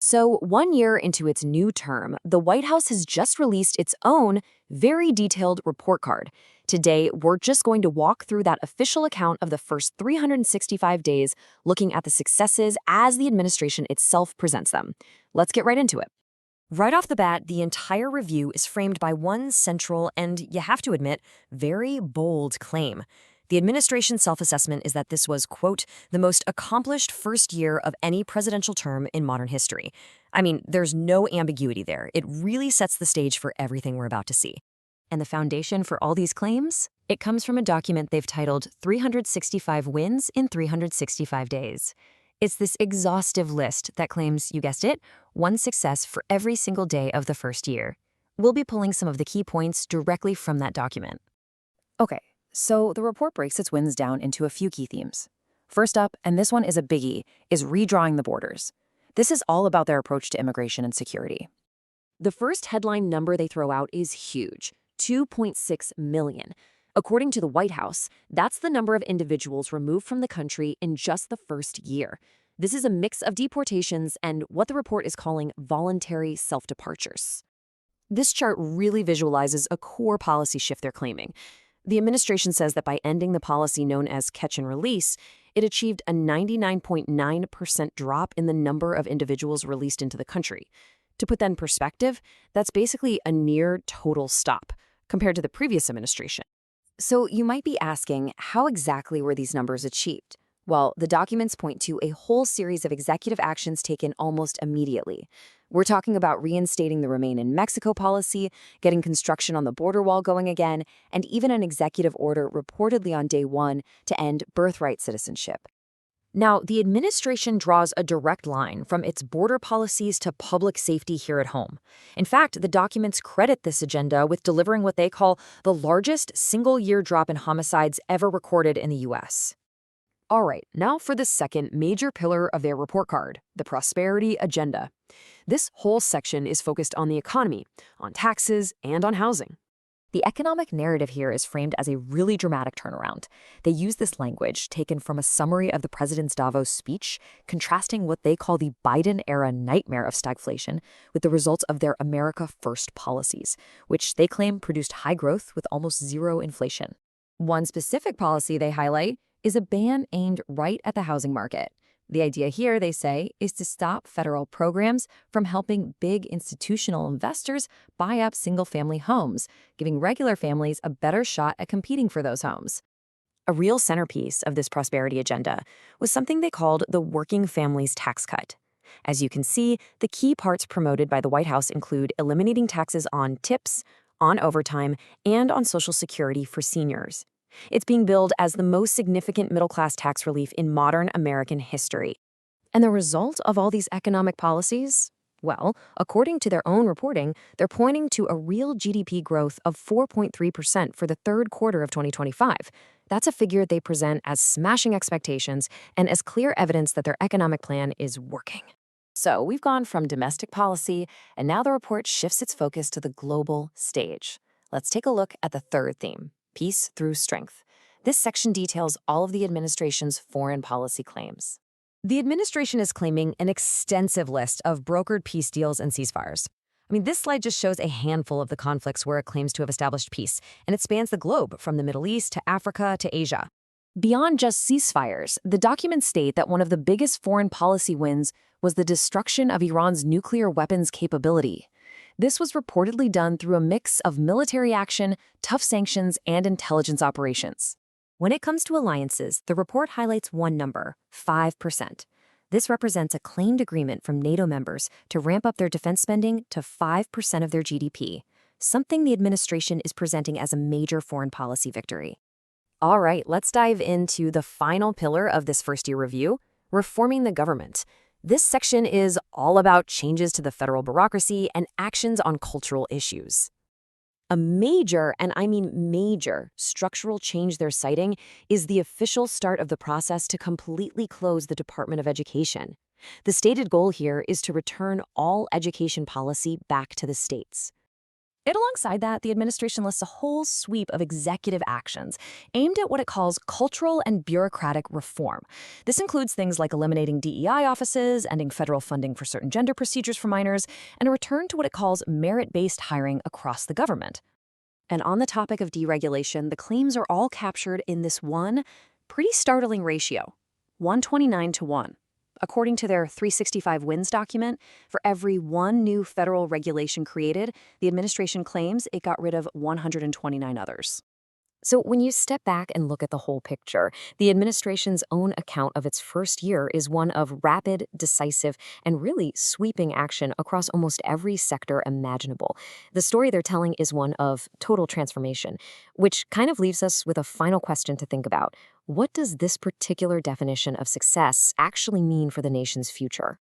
So, 1 year into its new term, the White House has just released its own very detailed report card. Today, we're just going to walk through that official account of the first 365 days, looking at the successes as the administration itself presents them. Let's get right into it. Right off the bat, the entire review is framed by one central and, you have to admit, very bold claim. The administration's self-assessment is that this was, quote, the most accomplished first year of any presidential term in modern history. I mean, there's no ambiguity there. It really sets the stage for everything we're about to see. And the foundation for all these claims? It comes from a document they've titled 365 Wins in 365 Days. It's this exhaustive list that claims, you guessed it, one success for every single day of the first year. We'll be pulling some of the key points directly from that document. Okay, so the report breaks its wins down into a few key themes. First up, and this one is a biggie, is redrawing the borders. This is all about their approach to immigration and security. The first headline number they throw out is huge, 2.6 million. According to the White House, that's the number of individuals removed from the country in just the first year. This is a mix of deportations and what the report is calling voluntary self-departures. This chart really visualizes a core policy shift they're claiming. The administration says that by ending the policy known as catch and release, it achieved a 99.9% drop in the number of individuals released into the country. To put that in perspective, that's basically a near total stop compared to the previous administration. So you might be asking, how exactly were these numbers achieved? Well, the documents point to a whole series of executive actions taken almost immediately. We're talking about reinstating the Remain in Mexico policy, getting construction on the border wall going again, and even an executive order reportedly on day one to end birthright citizenship. Now, the administration draws a direct line from its border policies to public safety here at home. In fact, the documents credit this agenda with delivering what they call the largest single-year drop in homicides ever recorded in the U.S. All right, now for the second major pillar of their report card, the prosperity agenda. This whole section is focused on the economy, on taxes, and on housing. The economic narrative here is framed as a really dramatic turnaround. They use this language taken from a summary of the president's Davos speech, contrasting what they call the Biden-era nightmare of stagflation with the results of their America First policies, which they claim produced high growth with almost zero inflation. One specific policy they highlight is a ban aimed right at the housing market. The idea here, they say, is to stop federal programs from helping big institutional investors buy up single-family homes, giving regular families a better shot at competing for those homes. A real centerpiece of this prosperity agenda was something they called the Working Families Tax Cut. As you can see, the key parts promoted by the White House include eliminating taxes on tips, on overtime, and on Social Security for seniors. It's being billed as the most significant middle-class tax relief in modern American history. And the result of all these economic policies? Well, according to their own reporting, they're pointing to a real GDP growth of 4.3% for the third quarter of 2025. That's a figure they present as smashing expectations and as clear evidence that their economic plan is working. So we've gone from domestic policy, and now the report shifts its focus to the global stage. Let's take a look at the third theme. Peace through strength. This section details all of the administration's foreign policy claims. The administration is claiming an extensive list of brokered peace deals and ceasefires. This slide just shows a handful of the conflicts where it claims to have established peace, and it spans the globe from the Middle East to Africa to Asia. Beyond just ceasefires, the documents state that one of the biggest foreign policy wins was the destruction of Iran's nuclear weapons capability. This was reportedly done through a mix of military action, tough sanctions, and intelligence operations. When it comes to alliances, the report highlights one number, 5%. This represents a claimed agreement from NATO members to ramp up their defense spending to 5% of their GDP, something the administration is presenting as a major foreign policy victory. All right, let's dive into the final pillar of this first-year review, reforming the government. This section is all about changes to the federal bureaucracy and actions on cultural issues. A major, and I mean major, structural change they're citing is the official start of the process to completely close the Department of Education. The stated goal here is to return all education policy back to the states. Yet alongside that, the administration lists a whole sweep of executive actions aimed at what it calls cultural and bureaucratic reform. This includes things like eliminating DEI offices, ending federal funding for certain gender procedures for minors, and a return to what it calls merit-based hiring across the government. And on the topic of deregulation, the claims are all captured in this one pretty startling ratio, 129 to 1. According to their 365 wins document, for every one new federal regulation created, the administration claims it got rid of 129 others. So, when you step back and look at the whole picture, the administration's own account of its first year is one of rapid, decisive, and really sweeping action across almost every sector imaginable. The story they're telling is one of total transformation, which kind of leaves us with a final question to think about. What does this particular definition of success actually mean for the nation's future?